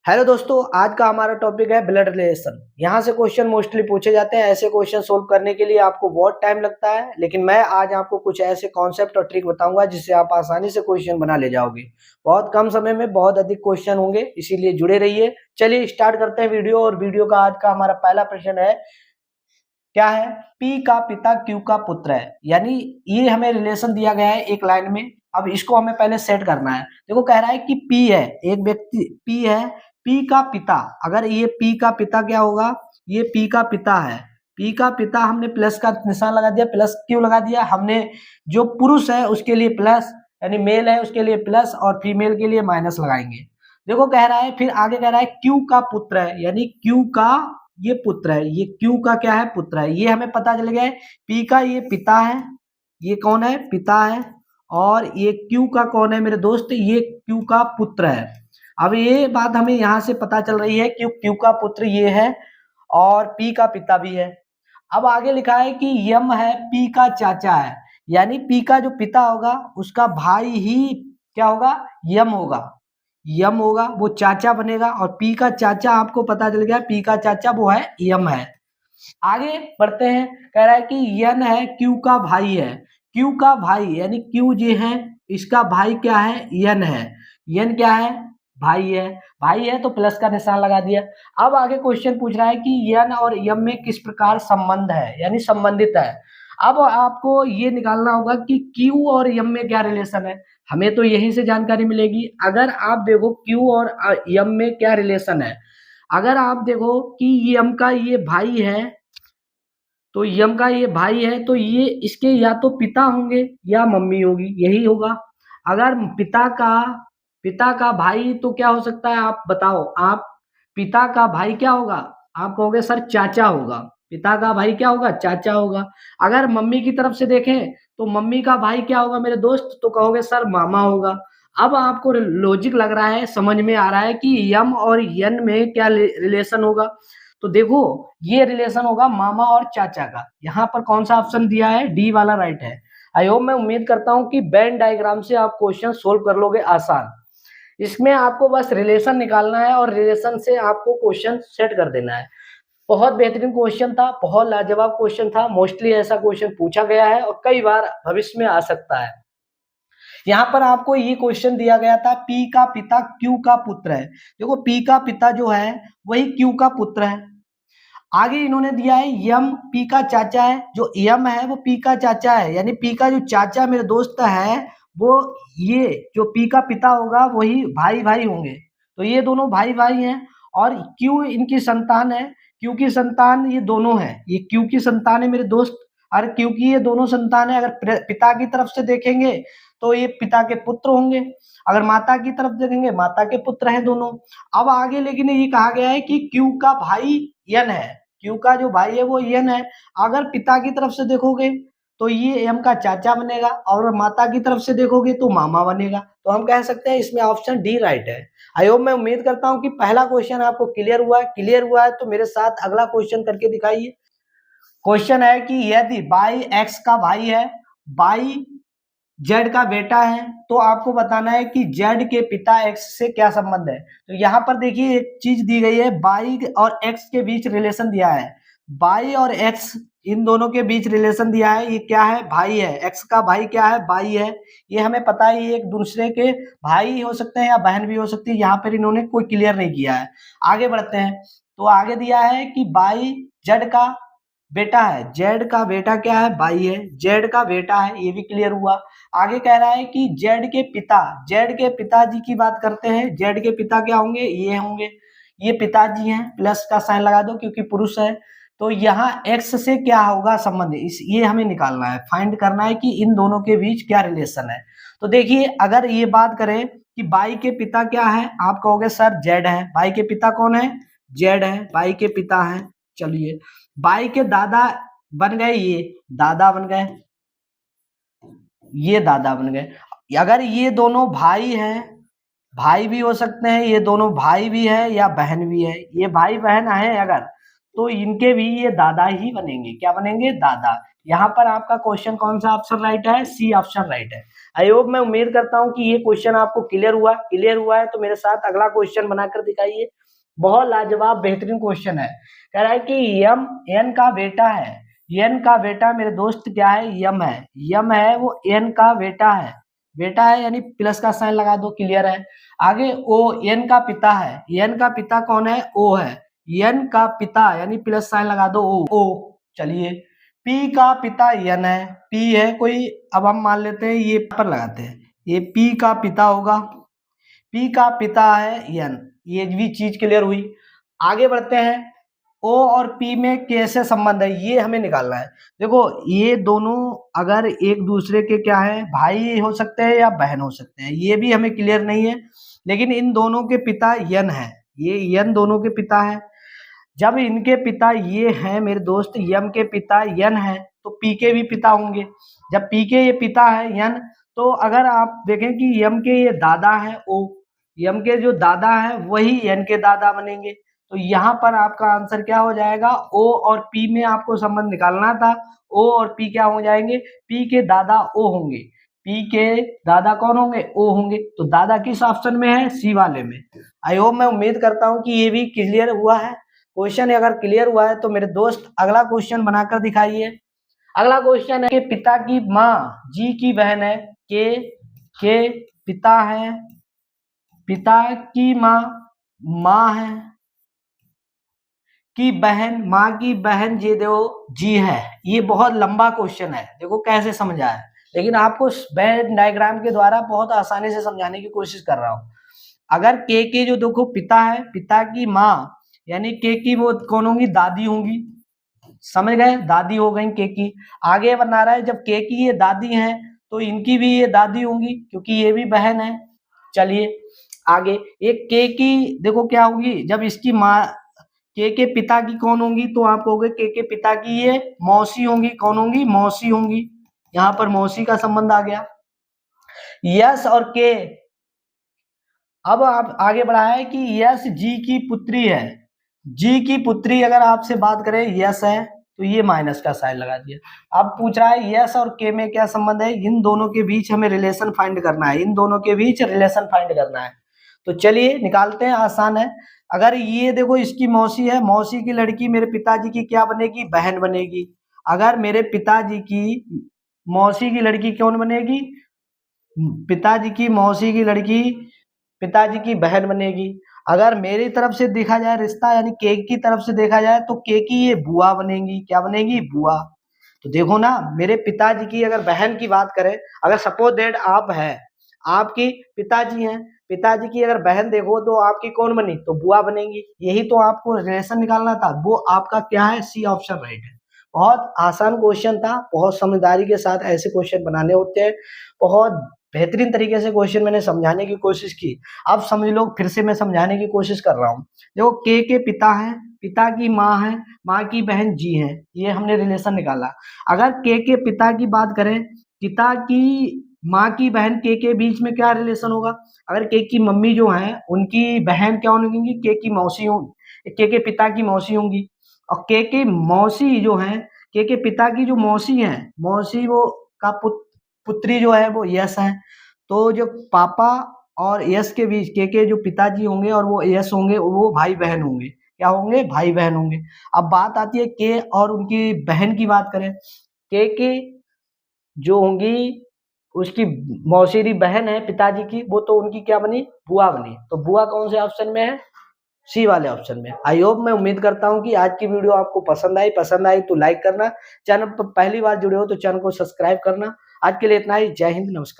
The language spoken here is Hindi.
हेलो दोस्तों, आज का हमारा टॉपिक है ब्लड रिलेशन। यहाँ से क्वेश्चन मोस्टली पूछे जाते हैं। ऐसे क्वेश्चन सोल्व करने के लिए आपको बहुत टाइम लगता है, लेकिन मैं आज आपको कुछ ऐसे कॉन्सेप्ट और ट्रिक बताऊंगा जिससे आप आसानी से क्वेश्चन बना ले जाओगे। बहुत कम समय में बहुत अधिक क्वेश्चन होंगे, इसीलिए जुड़े रहिए। चलिए स्टार्ट करते हैं वीडियो। और वीडियो का आज का हमारा पहला प्रश्न है, क्या है? पी का पिता क्यू का पुत्र है। यानी ये हमें रिलेशन दिया गया है एक लाइन में। अब इसको हमें पहले सेट करना है। देखो, कह रहा है कि पी है, एक व्यक्ति पी है, पी का पिता। अगर ये पी का पिता क्या होगा? ये पी का पिता है। पी का पिता, हमने प्लस का निशान लगा दिया। प्लस क्यों लगा दिया हमने? जो पुरुष है उसके लिए प्लस, यानी मेल है उसके लिए प्लस, और फीमेल के लिए माइनस लगाएंगे। देखो, कह रहा है, फिर आगे कह रहा है क्यू का पुत्र है, यानी क्यू का ये पुत्र है। ये क्यू का क्या है? पुत्र है। ये हमें पता चल गया है। पी का ये पिता है, ये कौन है? पिता है। और ये क्यू का कौन है मेरे दोस्त? ये क्यू का पुत्र है। अब ये बात हमें यहाँ से पता चल रही है कि क्यू का पुत्र ये है और पी का पिता भी है। अब आगे लिखा है कि यम है, पी का चाचा है। यानी पी का जो पिता होगा उसका भाई ही क्या होगा? यम होगा। यम होगा, वो चाचा बनेगा। और पी का चाचा आपको पता चल गया, पी का चाचा वो है यम है। आगे बढ़ते हैं। कह रहा है कि यन है, क्यू का भाई है। क्यू का भाई यानी क्यू जो है इसका भाई क्या है? यन है। यन क्या है? भाई है। भाई है तो प्लस का निशान लगा दिया। अब आगे क्वेश्चन पूछ रहा है कि यन और यम में किस प्रकार संबंध है, यानी संबंधित है। अब आपको ये निकालना होगा कि क्यू और यम में क्या रिलेशन है। हमें तो यहीं से जानकारी मिलेगी। अगर आप देखो क्यू और यम में क्या रिलेशन है। अगर आप देखो कि यम का ये भाई है, तो यम का ये भाई है, तो ये इसके या तो पिता होंगे या मम्मी होगी, यही होगा। अगर पिता का भाई तो क्या हो सकता है? आप बताओ। आप पिता का भाई क्या होगा? आप कहोगे सर चाचा होगा। पिता का भाई क्या होगा? चाचा होगा। अगर मम्मी की तरफ से देखें तो मम्मी का भाई क्या होगा मेरे दोस्त? तो कहोगे सर मामा होगा। अब आपको लॉजिक लग रहा है, समझ में आ रहा है कि यम और यन में क्या रिलेशन होगा। तो देखो, ये रिलेशन होगा मामा और चाचा का। यहाँ पर कौन सा ऑप्शन दिया है? डी वाला राइट है। आई होप, मैं उम्मीद करता हूँ कि वेन डायग्राम से आप क्वेश्चन सोल्व कर लोगे आसान। इसमें आपको बस रिलेशन निकालना है और रिलेशन से आपको क्वेश्चन सेट कर देना है। बहुत बेहतरीन क्वेश्चन था, बहुत लाजवाब क्वेश्चन था। मोस्टली ऐसा क्वेश्चन पूछा गया है और कई बार भविष्य में आ सकता है। यहाँ पर आपको ये क्वेश्चन दिया गया था, पी का पिता क्यू का पुत्र है। देखो, पी का पिता जो है वही क्यू का पुत्र है। आगे इन्होंने दिया है यम पी का चाचा है। जो यम है वो पी का चाचा है, यानी पी का जो चाचा मेरे दोस्त है वो, ये जो पी का पिता होगा वही भाई भाई होंगे। तो ये दोनों भाई भाई हैं। और क्यू इनकी संतान है। क्यू की संतान ये दोनों है, ये क्यू की संतान है मेरे दोस्त। और क्योंकि ये दोनों संतान है, अगर पिता की तरफ से देखेंगे तो ये पिता के पुत्र होंगे। अगर माता की तरफ देखेंगे माता के पुत्र हैं दोनों। अब आगे लेकिन ये कहा गया है कि क्यू का भाई यन है। क्यू का जो भाई है वो यन है। अगर पिता की तरफ से देखोगे तो ये एम का चाचा बनेगा, और माता की तरफ से देखोगे तो मामा बनेगा। तो हम कह सकते हैं इसमें ऑप्शन डी राइट है। आई होप, मैं उम्मीद करता हूं कि पहला क्वेश्चन आपको क्लियर हुआ है। क्लियर हुआ है तो मेरे साथ अगला क्वेश्चन करके दिखाइए। क्वेश्चन है कि यदि बाई एक्स का भाई है, बाई जेड का बेटा है, तो आपको बताना है कि जेड के पिता एक्स से क्या संबंध है। तो यहाँ पर देखिए एक चीज दी गई है, बाई और एक्स के बीच रिलेशन दिया है। बाई और एक्स, इन दोनों के बीच रिलेशन दिया है। ये क्या है? भाई है। एक्स का भाई क्या है? बाई है। ये हमें पता है, ये एक दूसरे के भाई हो सकते हैं या बहन भी हो सकती है। यहाँ पर इन्होंने कोई क्लियर नहीं किया है। आगे बढ़ते हैं। तो आगे दिया है कि बाई जेड का बेटा है। जेड का बेटा क्या है? बाई है। जेड का बेटा है, ये भी क्लियर हुआ। आगे कह रहा है कि जेड के पिता, जेड के पिताजी की बात करते हैं। जेड के पिता क्या होंगे? ये होंगे, ये पिताजी हैं। प्लस का साइन लगा दो क्योंकि पुरुष है। तो यहाँ एक्स से क्या होगा संबंध, इस ये हमें निकालना है, फाइंड करना है कि इन दोनों के बीच क्या रिलेशन है। तो देखिए, अगर ये बात करें कि बाई के पिता क्या है, आप कहोगे सर जेड है। बाई के पिता कौन है? जेड है, बाई के पिता है। चलिए, बाई के दादा बन गए, ये दादा बन गए, ये दादा बन गए। अगर ये दोनों भाई हैं, भाई भी हो सकते हैं, ये दोनों भाई भी है या बहन भी है, ये भाई बहन है अगर, तो इनके भी ये दादा ही बनेंगे। क्या बनेंगे? दादा। यहाँ पर आपका क्वेश्चन कौन सा ऑप्शन राइट है? सी ऑप्शन राइट है। आई होप, मैं उम्मीद करता हूँ कि ये क्वेश्चन आपको क्लियर हुआ है तो मेरे साथ अगला क्वेश्चन बनाकर दिखाइए। बहुत लाजवाब बेहतरीन क्वेश्चन है। कह रहा है कि यम एन का बेटा है। एन का बेटा मेरे दोस्त क्या है? यम है। यम है वो एन का बेटा है। बेटा है यानी प्लस का साइन लगा दो, क्लियर है। आगे ओ एन का पिता है। एन का पिता कौन है? ओ है। एन का पिता यानी प्लस साइन लगा दो, ओ। चलिए, पी का पिता एन है। पी है कोई, अब हम मान लेते हैं ये पर लगाते हैं, ये पी का पिता होगा। पी का पिता है एन। ये भी चीज क्लियर हुई। आगे बढ़ते हैं। ओ और पी में कैसे संबंध है ये हमें निकालना है। देखो, ये दोनों अगर एक दूसरे के क्या है, भाई हो सकते हैं या बहन हो सकते हैं, ये भी हमें क्लियर नहीं है। लेकिन इन दोनों के पिता यन है। ये यन दोनों के पिता है। जब इनके पिता ये हैं मेरे दोस्त, यम के पिता यन है, तो पी के भी पिता होंगे। जब पी के ये पिता है यन, तो अगर आप देखें कि यम के ये दादा है ओ, यम के जो दादा है वही यन के दादा बनेंगे। तो यहाँ पर आपका आंसर क्या हो जाएगा? ओ और पी में आपको संबंध निकालना था। ओ और पी क्या हो जाएंगे? पी के दादा ओ होंगे। पी के दादा कौन होंगे? ओ होंगे। तो दादा किस ऑप्शन में है? सी वाले में। आई होप, मैं उम्मीद करता हूँ कि ये भी क्लियर हुआ है। क्वेश्चन अगर क्लियर हुआ है तो मेरे दोस्त अगला क्वेश्चन बनाकर दिखाइए। अगला क्वेश्चन है कि पिता की माँ जी की बहन है। के पिता है, पिता की माँ है, की बहन, माँ की बहन जे दो जी है। ये बहुत लंबा क्वेश्चन है, देखो कैसे समझा है, लेकिन आपको वेन डायग्राम के द्वारा बहुत आसानी से समझाने की कोशिश कर रहा हूँ। अगर के जो देखो पिता है, पिता की माँ यानी के की वो कौन होंगी? दादी होंगी। समझ गए? दादी हो गई के की। आगे बना रहा है जब के की ये दादी हैं तो इनकी भी ये दादी होंगी क्योंकि ये भी बहन है। चलिए आगे, एक के की देखो क्या होगी, जब इसकी माँ के पिता की कौन होंगी? तो आप कहोगे के पिता की ये मौसी होंगी। कौन होंगी? मौसी होंगी। यहाँ पर मौसी का संबंध आ गया। यस और के, अब आप आगे बढ़ा है कि यस जी की पुत्री है। जी की पुत्री अगर आपसे बात करें यस है तो ये माइनस का साइन लगा दिया। अब पूछ रहा है यस और के में क्या संबंध है? इन दोनों के बीच हमें रिलेशन फाइंड करना है। इन दोनों के बीच रिलेशन फाइंड करना है। तो चलिए निकालते हैं, आसान है। अगर ये देखो इसकी मौसी है, मौसी की लड़की मेरे पिताजी की क्या बनेगी? बहन बनेगी। अगर मेरे पिताजी की मौसी की लड़की कौन बनेगी? पिताजी की मौसी की लड़की पिताजी की बहन बनेगी। अगर मेरी तरफ से देखा जाए रिश्ता यानी के की तरफ से देखा जाए तो के की ये बुआ बनेगी। क्या बनेगी? बुआ। तो देखो ना, मेरे पिताजी की अगर बहन की बात करें, अगर सपोज दैट आप है, आपकी पिताजी हैं, पिताजी की अगर बहन देखो तो आपकी कौन बनी? तो बुआ बनेगी। यही तो आपको रिलेशन निकालना था, वो आपका क्या है? सी ऑप्शन राइट है। बहुत आसान क्वेश्चन था, बहुत समझदारी के साथ ऐसे क्वेश्चन बनाने होते हैं। बहुत बेहतरीन तरीके से क्वेश्चन मैंने समझाने की कोशिश की। अब समझ लो, फिर से मैं समझाने की कोशिश कर रहा हूँ। देखो के पिता है, पिता की माँ है, माँ की बहन जी है, ये हमने रिलेशन निकाला। अगर के पिता की बात करें, पिता की माँ की बहन के बीच में क्या रिलेशन होगा? अगर के की मम्मी जो है उनकी बहन क्या होंगी? के की मौसी होंगी, के पिता की मौसी होंगी। और के मौसी जो है, के पिता की जो मौसी है, मौसी वो का पुत्री जो है वो यश है। तो जो पापा और यश के बीच के जो पिताजी होंगे और वो यश होंगे, वो भाई बहन होंगे। क्या होंगे? भाई बहन होंगे। अब बात आती है के और उनकी बहन की बात करें, के जो होंगी उसकी मौसेरी बहन है पिताजी की, वो तो उनकी क्या बनी? बुआ बनी। तो बुआ कौन से ऑप्शन में है? सी वाले ऑप्शन में। आई होप, मैं उम्मीद करता हूं कि आज की वीडियो आपको पसंद आई तो लाइक करना, चैनल पर पहली बार जुड़े हो तो चैनल को सब्सक्राइब करना। आज के लिए इतना ही। जय हिंद, नमस्कार।